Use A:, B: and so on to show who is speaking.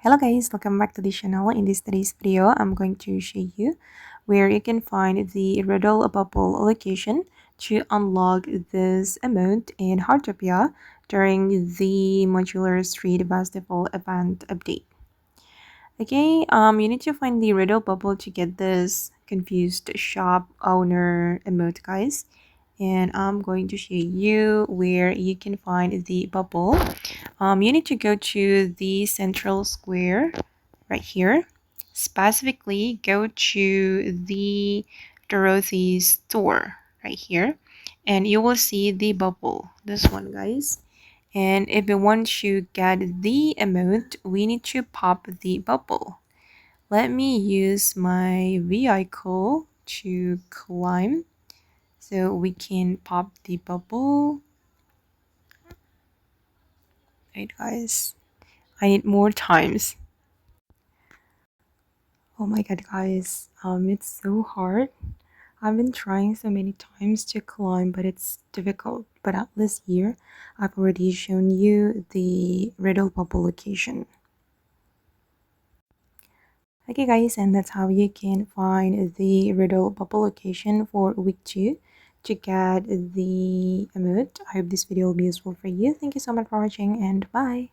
A: Hello guys, welcome back to the channel. In today's video, I'm going to show you where you can find the Riddle bubble location to unlock this emote in Heartopia during the modular street festival event update. Okay, you need to find the Riddle bubble to get this confused shop owner emote, guys. And I'm going to show you where you can find the bubble. You need to go to the central square right here. Specifically, go to the Dorothy store right here, and you will see the bubble. This one, guys. And if we want to get the emote, we need to pop the bubble. Let me use my vehicle to climb so we can pop the bubble. Right, guys. I need more times. Oh my god, guys. It's so hard. I've been trying so many times to climb, but it's difficult. But at least here, I've already shown you the Riddle bubble location. Okay, guys, and that's how you can find the Riddle bubble location for week 2 to get the emote. I hope this video will be useful for you. Thank you so much for watching, and bye.